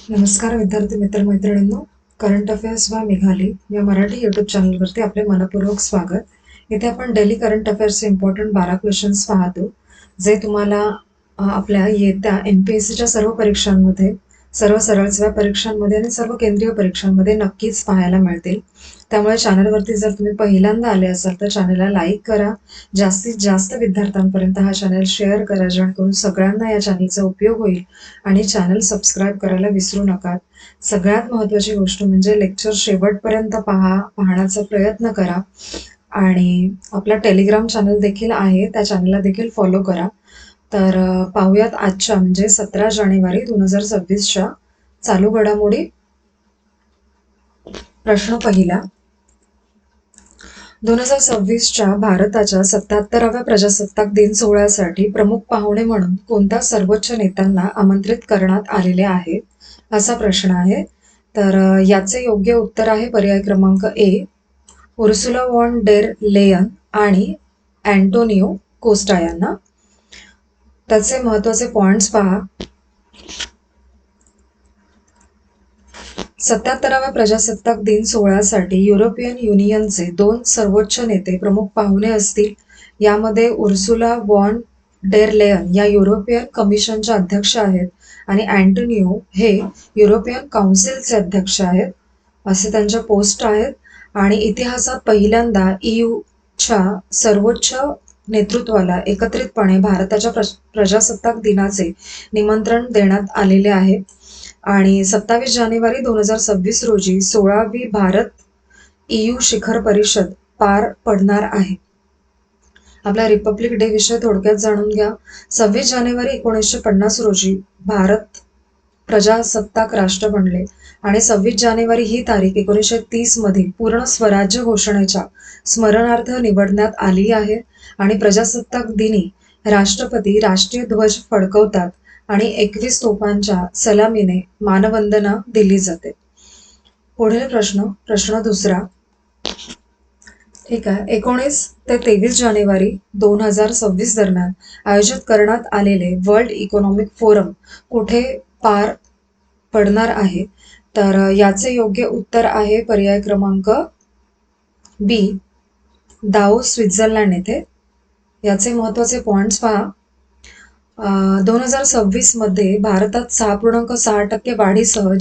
नमस्कार विद्यार्थी मित्र मैत्रिणींनो. करंट अफेअर्स बाय मेघाली या मराठी यूट्यूब चॅनलवरती आपले मनपूर्वक स्वागत. इथे आपण डेली करंट अफेअर्सचे इम्पॉर्टंट 12 क्वेश्चन्स पाहतो, जे तुम्हाला आपल्या येत्या MPSCच्या सर्व परीक्षांमध्ये, सर्व सरळ सेवा परीक्षांमध्ये आणि सर्व केंद्रीय परीक्षांमध्ये नक्कीच पाहायला मिळतील. त्यामुळे चॅनलवरती जर तुम्ही पहिल्यांदा आले असाल तर चॅनलला लाईक करा, जास्तीत जास्त विद्यार्थ्यांपर्यंत हा चॅनल शेअर करा, जेणेकरून सगळ्यांना या चॅनलचा उपयोग होईल आणि चॅनल सबस्क्राईब करायला विसरू नका. सगळ्यात महत्त्वाची गोष्ट म्हणजे लेक्चर शेवटपर्यंत पाहण्याचा प्रयत्न करा आणि आपला टेलिग्राम चॅनल देखील आहे, त्या चॅनलला देखील फॉलो करा. तर पाहूयात आजच्या म्हणजे 17 जानेवारी 2026च्या चालू घडामोडी. प्रश्न पहिला, 2026च्या भारताच्या 77व्या प्रजासत्ताक दिन सोहळ्यासाठी प्रमुख पाहुणे म्हणून कोणत्या सर्वोच्च नेत्यांना आमंत्रित करण्यात आलेले आहे, असा प्रश्न आहे. तर याचे योग्य उत्तर आहे पर्याय क्रमांक ए, उर्सुला वॉन डेर लेयन आणि अँटोनियो कोस्टा यांना. त्याचे महत्वाचे पॉइंट्स पहा. 77व्या प्रजासत्ताक दिन सोहळ्यासाठी युरोपियन युनियनचे 2 सर्वोच्च नेते प्रमुख पाहुणे असतील. यामध्ये उर्सुला वॉन डेर लेयन या युरोपियन कमिशनच्या अध्यक्ष आहेत आणि अँटोनियो हे युरोपियन काउन्सिलचे अध्यक्ष आहेत, असे त्यांच्या पोस्ट आहेत. आणि इतिहासात पहिल्यांदा EUच्या सर्वोच्च नेतृत्वाला एकत्रितपणे भारताच्या प्रजासत्ताक दिनाचे निमंत्रण देण्यात आलेले आहे. आणि 27 जानेवारी 2026 रोजी 16वी भारत EU शिखर परिषद पार पडणार आहे. आपला रिपब्लिक डे विषय थोडक्यात जाणून घ्या. 26 जानेवारी 1950 रोजी भारत प्रजासत्ताक राष्ट्र बनले आणि 26 जानेवारी ही तारीख 1930 मध्ये पूर्ण स्वराज्य घोषणेच्या स्मरणार्थ निवडण्यात आली आहे. आणि प्रजासत्ताक दिनी राष्ट्रपती राष्ट्रीय ध्वज फडकवतात आणि 21 तोफांच्या सलामीने मानवंदना दिली जाते. पुढील प्रश्न दुसरा. ठीक आहे. 19 ते 23 जानेवारी 2026 दरम्यान आयोजित करण्यात आलेले वर्ल्ड इकॉनॉमिक फोरम कुठे पार पडणार आहे? तर याचे योग्य उत्तर आहे पर्याय क्रमांक बी, दावोस स्वित्झर्लंड येथे. याचे महत्वाचे पॉइंट्स पहा. 2026 मध्ये भारतात 6.6% वाढीसह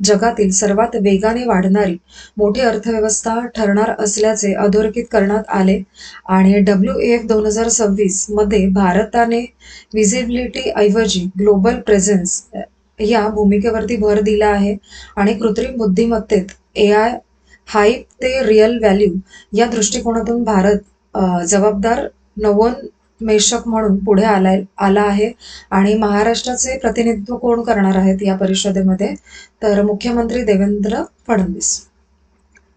जगातील सर्वात वेगाने वाढणारी मोठी अर्थव्यवस्था ठरणार असल्याचे अधोरेखित करण्यात आले. आणि WEF 2026 मध्ये भारताने व्हिजिबिलिटी ऐवजी ग्लोबल प्रेझेन्स या भूमिकेवरती भर दिला आहे. आणि कृत्रिम बुद्धिमत्तेत AI हाईप ते रिअल व्हॅल्यू या दृष्टिकोनातून भारत जबाबदार नवोन्मेषक म्हणून पुढे आला आहे. आणि महाराष्ट्राचे प्रतिनिधित्व कोण करणार आहेत या परिषदेमध्ये? तर मुख्यमंत्री देवेंद्र फडणवीस.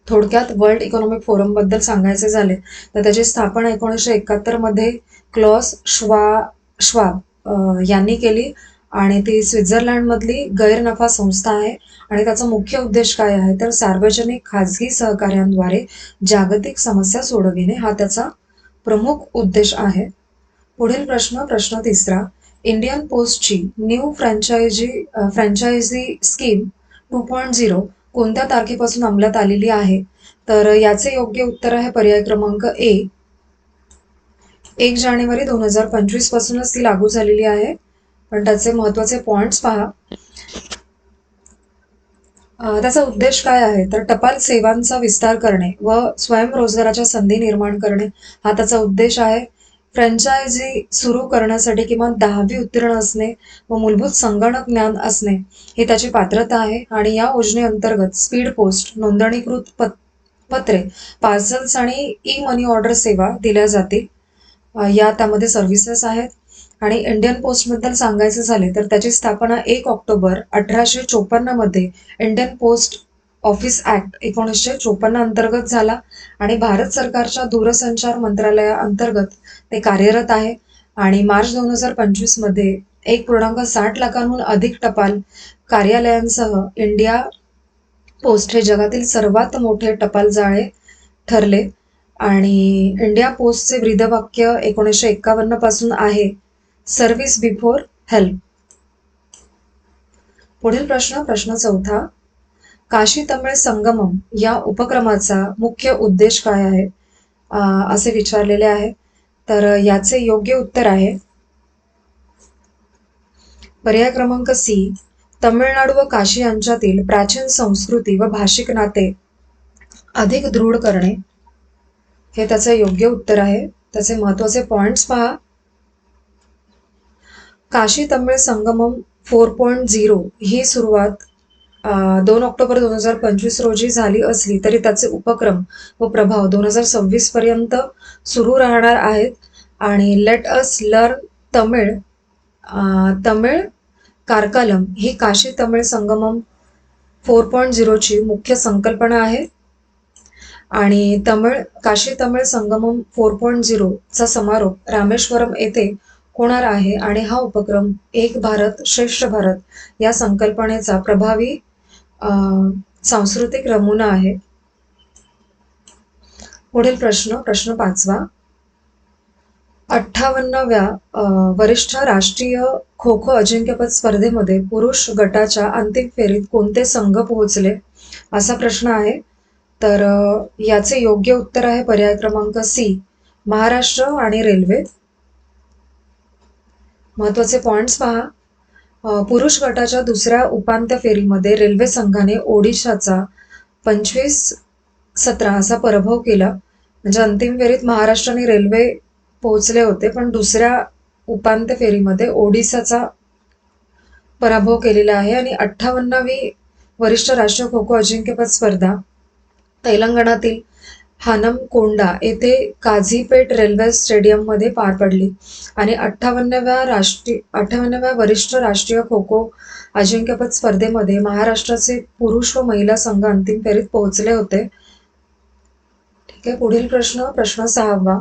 थोडक्यात वर्ल्ड इकॉनॉमिक फोरम बद्दल सांगायचे झाले तर त्याची स्थापना 1971 मध्ये क्लॉस श्वाब यांनी केली आणि ती स्वित्झर्लंडमधली गैरनफा संस्था आहे. आणि त्याचा मुख्य उद्देश काय आहे तर सार्वजनिक खाजगी सहकार्यांद्वारे जागतिक समस्या सोडविणे हा त्याचा प्रमुख उद्देश आहे. पुढील प्रश्न तिसरा. इंडियन पोस्टची न्यू फ्रँचायझी स्कीम 2.0 कोणत्या तारखेपासून अंमलात आलेली आहे? तर याचे योग्य उत्तर आहे पर्याय क्रमांक ए, 1 जानेवारी 2025 पासूनच ती लागू झालेली आहे. पण त्याचे महत्वाचे पॉइंट्स पहा. त्याचा उद्देश काय आहे तर टपाल सेवांचा विस्तार करणे व स्वयंरोजगाराच्या संधी निर्माण करणे हा त्याचा उद्देश आहे. फ्रँचायझी सुरू करण्यासाठी किमान 10वी उत्तीर्ण असणे व मूलभूत संगणक ज्ञान असणे ही त्याची पात्रता आहे. आणि या योजनेअंतर्गत स्पीड पोस्ट, नोंदणीकृत पत्रे, पार्सल्स आणि मनी ऑर्डर सेवा दिल्या जातील. या त्यामध्ये सर्व्हिसेस आहेत. आणि इंडियन पोस्टबद्दल सांगायचे झाले तर त्याची स्थापना 1 ऑक्टोबर 1854 मध्ये इंडियन पोस्ट ऑफिस ऍक्ट 1954 अंतर्गत झाला. आणि भारत सरकारच्या दूरसंचार मंत्रालयाअंतर्गत ते कार्यरत आहे. आणि मार्च 2025 मध्ये 1.60 लाखांहून अधिक टपाल कार्यालयांसह इंडिया पोस्ट हे जगातील सर्वात मोठे टपाल जाळे ठरले. आणि इंडिया पोस्टचे ब्रीदवाक्य 1951 पासून आहे, सर्व्हिस बिफोर हेल्प. पुढील प्रश्न चौथा. काशी तमिळ संगमम या उपक्रमाचा मुख्य उद्देश काय आहे असे विचारलेले आहे. तर याचे योग्य उत्तर आहे पर्याय क्रमांक सी. तमिळनाडू व काशी यांच्यातील प्राचीन संस्कृती व भाषिक नाते अधिक दृढ करणे, हे त्याचे योग्य उत्तर आहे. त्याचे महत्वाचे पॉइंट्स पहा. काशी तमिळ संगमम 4.0 ही सुरुवात 2 ऑक्टोबर 2025 रोजी झाली असली तरी त्याचे उपक्रम व प्रभाव 2026 पर्यंत सुरू राहणार आहेत. आणि let us learn Tamil Tamil कारकालम ही काशी तमिळ संगमम 4.0 ची मुख्य संकल्पना आहे. आणि काशी तमिळ संगमम 4.0 चा समारोप रामेश्वरम येथे होणार आहे. आणि हा उपक्रम एक भारत श्रेष्ठ भारत या संकल्पनेचा प्रभावी सांस्कृतिक नमुना आहे. पुढील प्रश्न पाचवा. 58व्या वरिष्ठ राष्ट्रीय खो खो अजिंक्यपद स्पर्धेमध्ये पुरुष गटाच्या अंतिम फेरीत कोणते संघ पोहोचले असा प्रश्न आहे. तर याचे योग्य उत्तर आहे पर्याय क्रमांक सी. महाराष्ट्र आणि रेल्वे. महत्वाचे पॉइंट्स पहा. पुरुष गटाच्या दुसऱ्या उपांत्य फेरीमध्ये रेल्वे संघाने ओडिशाचा 25-17 असा पराभव केला. म्हणजे अंतिम फेरीत महाराष्ट्र आणि रेल्वे पोहोचले होते, पण दुसऱ्या उपांत्य फेरीमध्ये ओडिसाचा पराभव केलेला आहे. आणि 58वी वरिष्ठ राष्ट्रीय खो खो अजिंक्यपद स्पर्धा तेलंगणातील हानमकोंडा येथे काझीपेट रेल्वे स्टेडियममध्ये पार पडली. आणि 58व्या वरिष्ठ राष्ट्रीय खो खो अजिंक्यपद स्पर्धेमध्ये महाराष्ट्राचे पुरुष व महिला संघ अंतिम फेरीत पोहोचले होते. ठीक आहे. पुढील प्रश्न सहावा.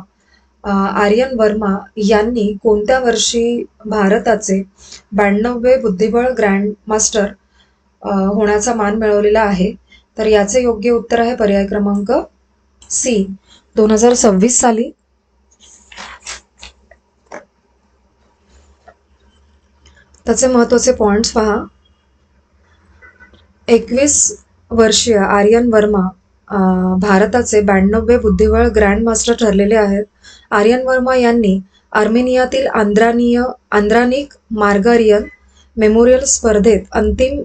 आर्यन वर्मा यांनी कोणत्या वर्षी भारताचे 92वे बुद्धिबळ ग्रँड मास्टर होण्याचा मान मिळवलेला आहे. तर याचे योग्य उत्तर आहे पर्याय क्रमांक सी. 2026 साली. त्याचे महत्वाचे पॉइंट्स पहा. 21 वर्षीय आर्यन वर्मा भारताचे 92वे बुद्धिबळ ग्रँड मास्टर ठरलेले आहेत. आर्यन वर्मा यांनी आर्मेनियातील आंद्रानिक मार्गारियन मेमोरियल स्पर्धेत अंतिम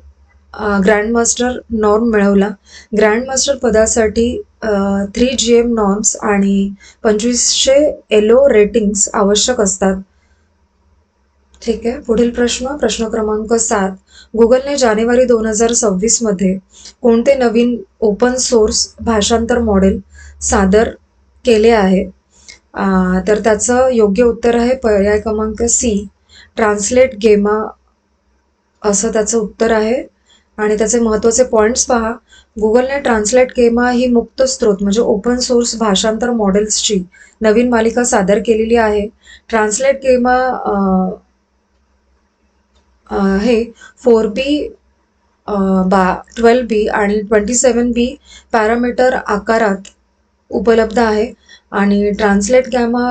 ग्रँडमास्टर नॉर्म मिळवला. ग्रँडमास्टर पदासाठी 3 GM नॉर्म्स आणि 2500 एलो रेटिंग्स आवश्यक असतात. ठीक आहे. पुढील प्रश्न क्रमांक 7. गुगलने जानेवारी 2026 मध्ये कोणते नवीन ओपन सोर्स भाषांतर मॉडेल सादर केले आहे. तर त्याचं योग्य उत्तर आहे पर्याय क्रमांक सी. ट्रान्सलेट गेमा असं त्याचं उत्तर आहे. आणि त्याचे महत्वाचे पॉइंट्स पहा. गुगलने ट्रान्सलेट गेमा ही मुक्त स्रोत म्हणजे ओपन सोर्स भाषांतर मॉडेल्सची नवीन मालिका सादर केलेली आहे. ट्रान्सलेट गेमा हे 4B 12B आणि 27B पॅरामीटर आकारात उपलब्ध आहे. आणि ट्रान्सलेट गॅमा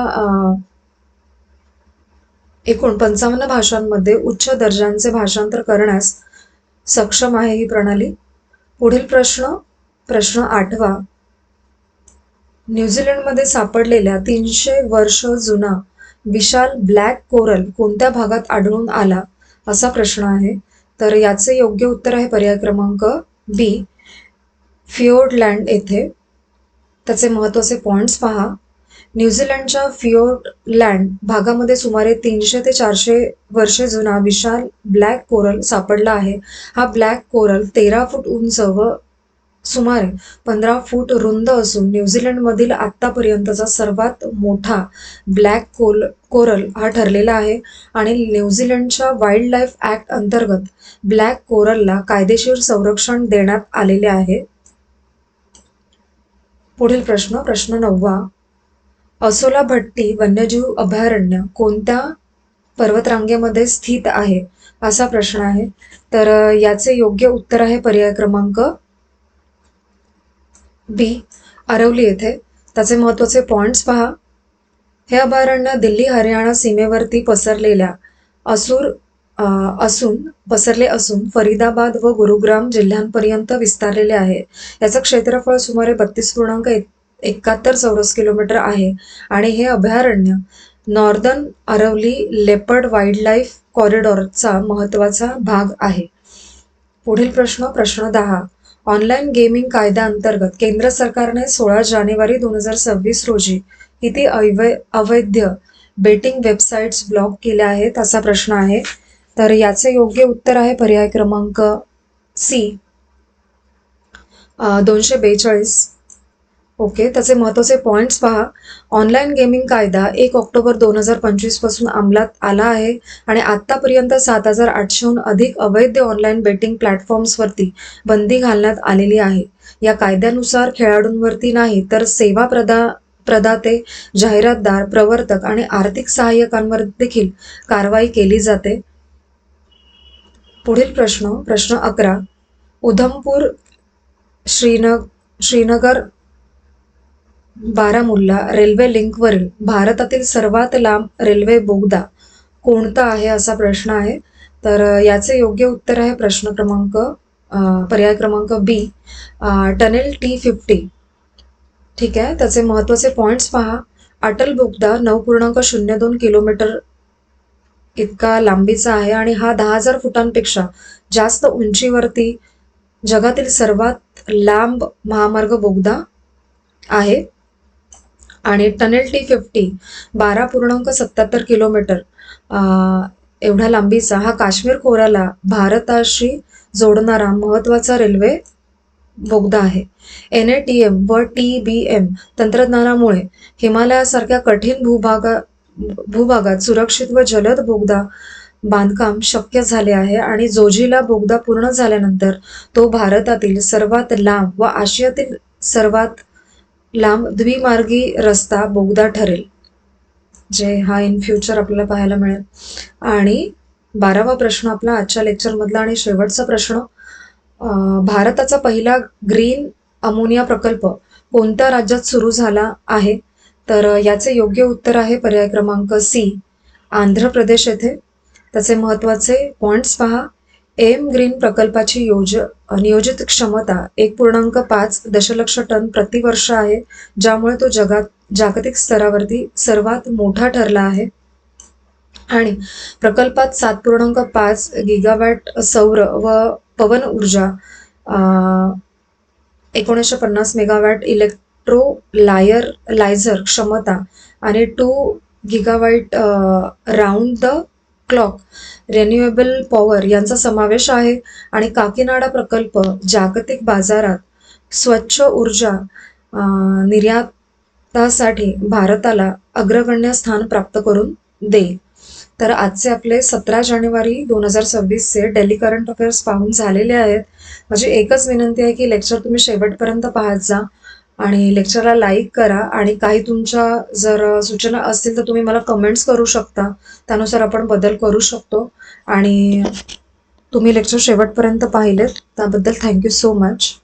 एकूण 55 भाषांमध्ये उच्च दर्जाचे भाषांतर करण्यास सक्षम आहे ही प्रणाली. पुढील प्रश्न 8वा. न्यूझीलंडमध्ये सापडलेल्या 300 वर्ष जुना विशाल ब्लॅक कोरल कोणत्या भागात आढळून आला असा प्रश्न आहे. तर याचे योग्य उत्तर आहे पर्याय क्रमांक बी. फियोर्डलँड येथे. त्याचे महत्वाचे पॉइंट्स पहा. न्यूझीलंडच्या फियोर्डलँड भागामध्ये सुमारे 300 ते 400 वर्षे जुना विशाल ब्लॅक कोरल सापडला आहे. हा ब्लॅक कोरल 13 फूट उंच व सुमारे 15 फूट रुंद असून न्यूझीलंडमधील आतापर्यंतचा सर्वात मोठा ब्लॅक कोरल हा ठरलेला आहे. आणि न्यूझीलंडच्या वाईल्ड लाईफ ॲक्ट अंतर्गत ब्लॅक कोरलला कायदेशीर संरक्षण देण्यात आलेले आहे. पुढील प्रश्न 9वा. असोला भट्टी वन्यजीव अभयारण्य कोणत्या पर्वतरांगेमध्ये स्थित आहे असा प्रश्न आहे. तर याचे योग्य उत्तर आहे पर्याय क्रमांक बी. अरवली येथे. त्याचे महत्वाचे पॉइंट्स पहा. हे अभयारण्य दिल्ली हरियाणा सीमेवरती पसरलेल्या असून पसरले असून फरीदाबाद व गुरुग्राम जिल्ह्यांपर्यंत विस्तारलेले आहे. याचं क्षेत्रफळ सुमारे 32.71 चौरस किलोमीटर आहे आणि हे अभयारण्य नॉर्दर्न अरवली लेपर्ड वाईल्डलाईफ कॉरिडॉरचा महत्त्वाचा भाग आहे. पुढील प्रश्न 10. ऑनलाईन गेमिंग कायद्याअंतर्गत केंद्र सरकारने 16 जानेवारी 2026 रोजी किती अवैध बेटिंग वेबसाईट्स ब्लॉक केल्या आहेत असा प्रश्न आहे. तर याचे योग्य उत्तर आहे पर्याय क्रमांक सी 242. ओके, त्याचे महत्त्वाचे पॉईंट्स पहा. ऑनलाईन गेमिंग कायदा 1 ऑक्टोबर 2025 पासून अंमलात आला आहे आणि आत्तापर्यंत 7,800हून अधिक अवैध ऑनलाईन बेटिंग प्लॅटफॉर्म्सवरती बंदी घालण्यात आलेली आहे. या कायद्यानुसार खेळाडूंवरती नाही तर सेवा प्रदाते, जाहिरातदार, प्रवर्तक आणि आर्थिक सहाय्यकांवर देखील कारवाई केली जाते. पुढील प्रश्न 11. उधमपूर श्रीनगर बारामुल्ला रेल्वे लिंकवरील भारतातील सर्वात लांब रेल्वे बोगदा कोणता आहे असा प्रश्न आहे. तर याचे योग्य उत्तर आहे पर्याय क्रमांक बी टनेल T50. ठीक आहे, त्याचे महत्त्वाचे पॉईंट्स पहा. अटल बोगदा 9.02 किलोमीटर इतका लांबीचा आहे आणि हा 10,000 फुटांपेक्षा जास्त उंचीवरती जगातील सर्वात लांब महामार्ग बोगदा आहे. आणि टनेल T50 12.77 किलोमीटर एवढ्या लांबीचा हा काश्मीर खोऱ्याला भारताशी जोडणारा महत्त्वाचा रेल्वे बोगदा आहे. NATM व TBM तंत्रज्ञानामुळे हिमालयासारख्या कठीण भूभागात सुरक्षित व जलद बोगदा बांधकाम शक्य झाले आहे आणि जोजिला बोगदा पूर्ण झाल्यानंतर तो भारतातील सर्वात लांब व आशियातील सर्वात लांब द्विमार्गी रस्ता बोगदा ठरेल, जे हा इन फ्युचर आपल्याला पाहायला मिळेल. आणि 12वा प्रश्न आपला आजच्या लेक्चरमधला आणि शेवटचा प्रश्न. भारताचा पहिला ग्रीन अमोनिया प्रकल्प कोणत्या राज्यात सुरू झाला आहे? तर याचे योग्य उत्तर आहे पर्याय क्रमांक सी आंध्र प्रदेश येथे. त्याचे महत्त्वाचे पॉईंट्स पहा. ग्रीन प्रकल्पाची नियोजित क्षमता 1.5 दशलक्ष टन प्रतिवर्ष आहे, ज्यामुळे तो जागतिक स्तरावरती सर्वात मोठा ठरला आहे. आणि प्रकल्पात 7.5 गिगावॅट सौर व पवन ऊर्जा, 1950 मेगावॅट इलेक्ट्रोलायझर क्षमता आणि 2 gigawatt round the clock renewable power यांचा समावेश आहे. आणि काकीनाडा प्रकल्प जागतिक बाजारात स्वच्छ ऊर्जा निर्यातासाठी भारताला अग्रगण्य स्थान प्राप्त करून देईल. तर आजचे आपले 17 जानेवारी 2026चे डेली करंट अफेअर्स पाहून झालेले आहेत. माझी एकच विनंती आहे की लेक्चर तुम्ही शेवटपर्यंत पाहत जा आणि लेक्चरला लाईक करा. आणि काही तुमच्या जर सूचना असतील तर तुम्ही मला कमेंट्स करू शकता, त्यानुसार आपण बदल करू शकतो. आणि तुम्ही लेक्चर शेवटपर्यंत पाहिलेत त्याबद्दल थँक्यू सो मच.